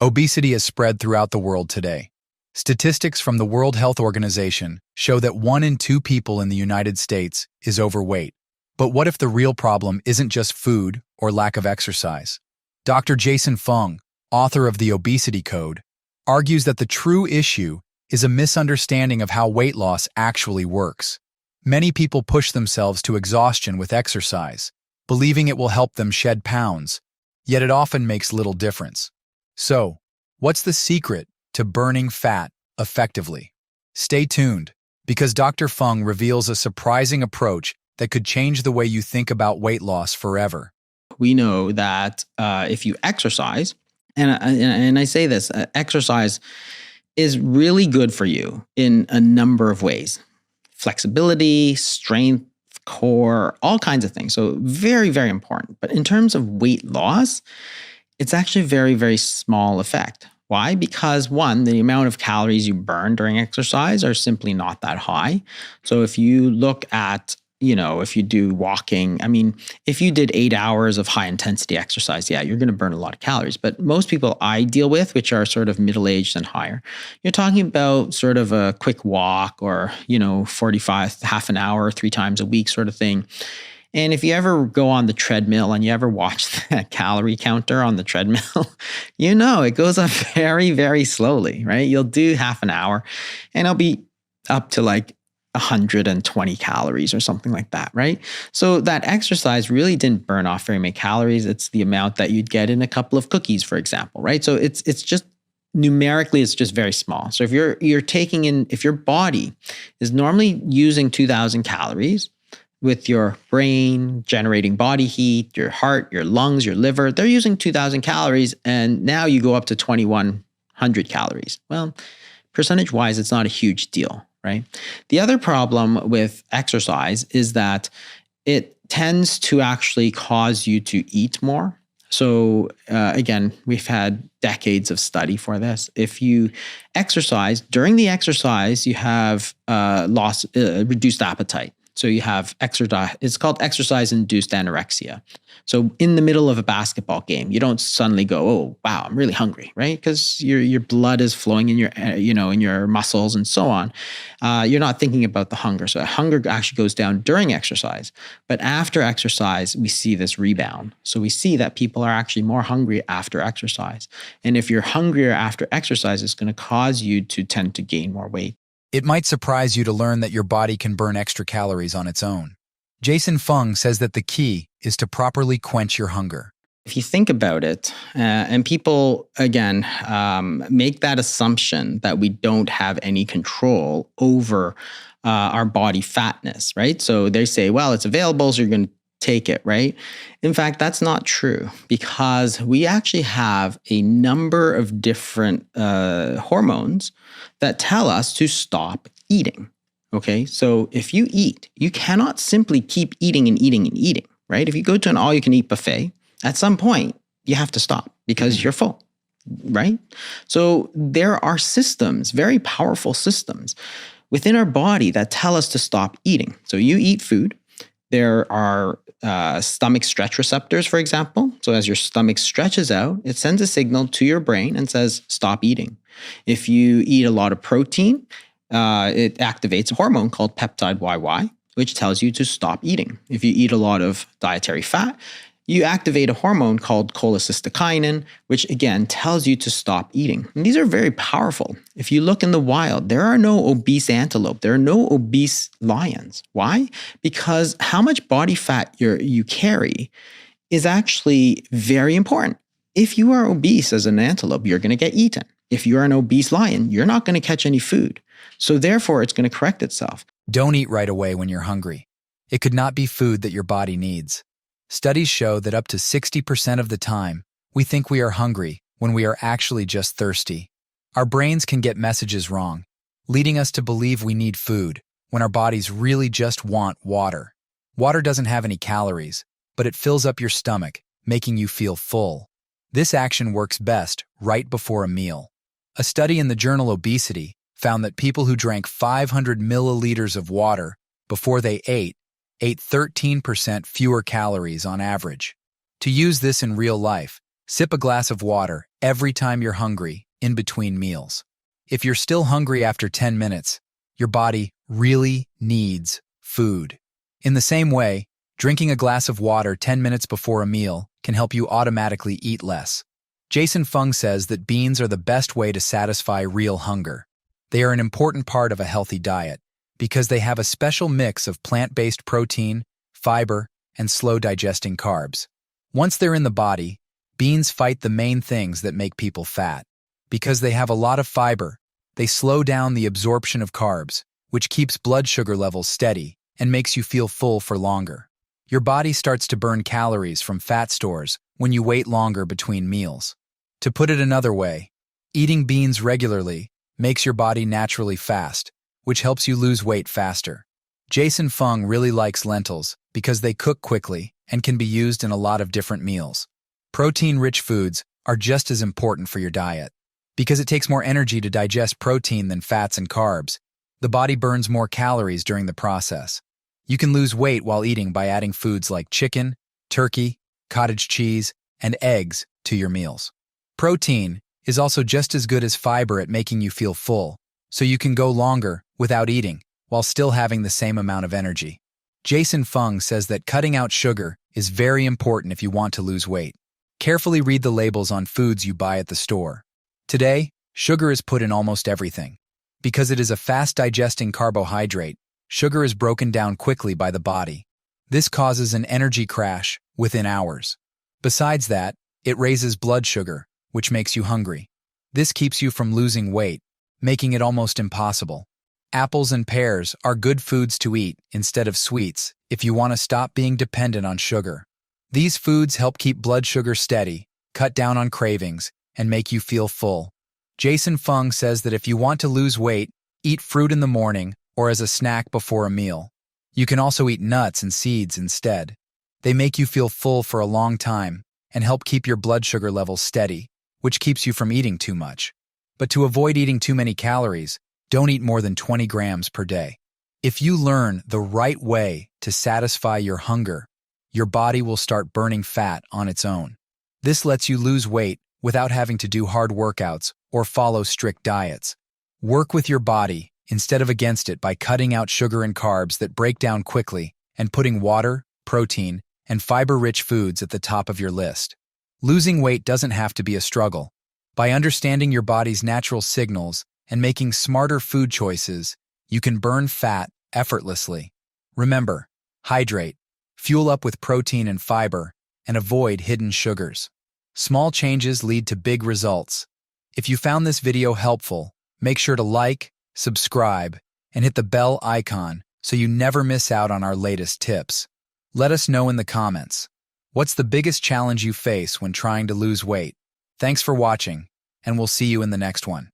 Obesity has spread throughout the world today. Statistics from the World Health Organization show that 1 in 2 people in the United States is overweight. But what if the real problem isn't just food or lack of exercise? Dr. Jason Fung, author of The Obesity Code, argues that the true issue is a misunderstanding of how weight loss actually works. Many people push themselves to exhaustion with exercise, believing it will help them shed pounds, yet it often makes little difference. So, what's the secret to burning fat effectively? Stay tuned, because Dr. Fung reveals a surprising approach that could change the way you think about weight loss forever. We know that if you exercise, and I say this, exercise is really good for you in a number of ways. Flexibility, strength, core, all kinds of things. So very, very important. But in terms of weight loss, it's actually a very, very small effect. Why? Because one, the amount of calories you burn during exercise are simply not that high. So if you look at, if you do walking, if you did 8 hours of high intensity exercise, yeah, you're going to burn a lot of calories. But most people I deal with, which are sort of middle-aged and higher, you're talking about sort of a quick walk or, 45, half an hour, 3 times a week sort of thing. And if you ever go on the treadmill and you ever watch the calorie counter on the treadmill, it goes up very, very slowly, right? You'll do half an hour and it'll be up to like 120 calories or something like that, right? So that exercise really didn't burn off very many calories. It's the amount that you'd get in a couple of cookies, for example, right? So it's just numerically, it's just very small. So if if your body is normally using 2,000 calories, with your brain generating body heat, your heart, your lungs, your liver, they're using 2,000 calories, and now you go up to 2,100 calories. Well, percentage-wise, it's not a huge deal, right? The other problem with exercise is that it tends to actually cause you to eat more. So again, we've had decades of study for this. If you exercise, during the exercise, you have reduced appetite. So you have exercise, it's called exercise-induced anorexia. So in the middle of a basketball game, you don't suddenly go, oh, wow, I'm really hungry, right? Because your blood is flowing in your, in your muscles and so on. You're not thinking about the hunger. So hunger actually goes down during exercise. But after exercise, we see this rebound. So we see that people are actually more hungry after exercise. And if you're hungrier after exercise, it's going to cause you to tend to gain more weight. It might surprise you to learn that your body can burn extra calories on its own. Jason Fung says that the key is to properly quench your hunger. If you think about it, and people, again, make that assumption that we don't have any control over our body fatness, right? So they say, well, it's available, so you're going to take it, right? In fact, that's not true, because we actually have a number of different hormones that tell us to stop eating. Okay, so if you eat, you cannot simply keep eating and eating and eating, right? If you go to an all-you-can-eat buffet, at some point, you have to stop because you're full, right? So there are systems, very powerful systems within our body that tell us to stop eating. So you eat food. There are stomach stretch receptors, for example. So as your stomach stretches out, it sends a signal to your brain and says, stop eating. If you eat a lot of protein, it activates a hormone called peptide YY, which tells you to stop eating. If you eat a lot of dietary fat, you activate a hormone called cholecystokinin, which again tells you to stop eating. And these are very powerful. If you look in the wild, there are no obese antelope. There are no obese lions. Why? Because how much body fat you carry is actually very important. If you are obese as an antelope, you're going to get eaten. If you're an obese lion, you're not going to catch any food. So therefore, it's going to correct itself. Don't eat right away when you're hungry. It could not be food that your body needs. Studies show that up to 60% of the time, we think we are hungry when we are actually just thirsty. Our brains can get messages wrong, leading us to believe we need food when our bodies really just want water. Water doesn't have any calories, but it fills up your stomach, making you feel full. This action works best right before a meal. A study in the journal Obesity found that people who drank 500 milliliters of water before they ate 13% fewer calories on average. To use this in real life, Sip a glass of water every time you're hungry in between meals. If you're still hungry after 10 minutes, your body really needs food. In the same way, drinking a glass of water 10 minutes before a meal can help you automatically eat less. Jason Fung says that beans are the best way to satisfy real hunger. They are an important part of a healthy diet because they have a special mix of plant-based protein, fiber, and slow-digesting carbs. Once they're in the body, beans fight the main things that make people fat. Because they have a lot of fiber, they slow down the absorption of carbs, which keeps blood sugar levels steady and makes you feel full for longer. Your body starts to burn calories from fat stores when you wait longer between meals. To put it another way, eating beans regularly makes your body naturally fast, which helps you lose weight faster. Jason Fung really likes lentils because they cook quickly and can be used in a lot of different meals. Protein-rich foods are just as important for your diet. Because it takes more energy to digest protein than fats and carbs, the body burns more calories during the process. You can lose weight while eating by adding foods like chicken, turkey, cottage cheese, and eggs to your meals. Protein is also just as good as fiber at making you feel full, so you can go longer without eating while still having the same amount of energy. Jason Fung says that cutting out sugar is very important if you want to lose weight. Carefully read the labels on foods you buy at the store. Today, sugar is put in almost everything. Because it is a fast-digesting carbohydrate, sugar is broken down quickly by the body. This causes an energy crash within hours. Besides that, it raises blood sugar, which makes you hungry. This keeps you from losing weight, making it almost impossible. Apples and pears are good foods to eat instead of sweets if you want to stop being dependent on sugar. These foods help keep blood sugar steady, cut down on cravings, and make you feel full. Jason Fung says that if you want to lose weight, eat fruit in the morning or as a snack before a meal. You can also eat nuts and seeds instead. They make you feel full for a long time and help keep your blood sugar levels steady, which keeps you from eating too much. But to avoid eating too many calories, don't eat more than 20 grams per day. If you learn the right way to satisfy your hunger, your body will start burning fat on its own. This lets you lose weight without having to do hard workouts or follow strict diets. Work with your body instead of against it by cutting out sugar and carbs that break down quickly and putting water, protein, and fiber-rich foods at the top of your list. Losing weight doesn't have to be a struggle. By understanding your body's natural signals and making smarter food choices, you can burn fat effortlessly. Remember, hydrate, fuel up with protein and fiber, and avoid hidden sugars. Small changes lead to big results. If you found this video helpful, make sure to like, subscribe, and hit the bell icon so you never miss out on our latest tips. Let us know in the comments. What's the biggest challenge you face when trying to lose weight? Thanks for watching, and we'll see you in the next one.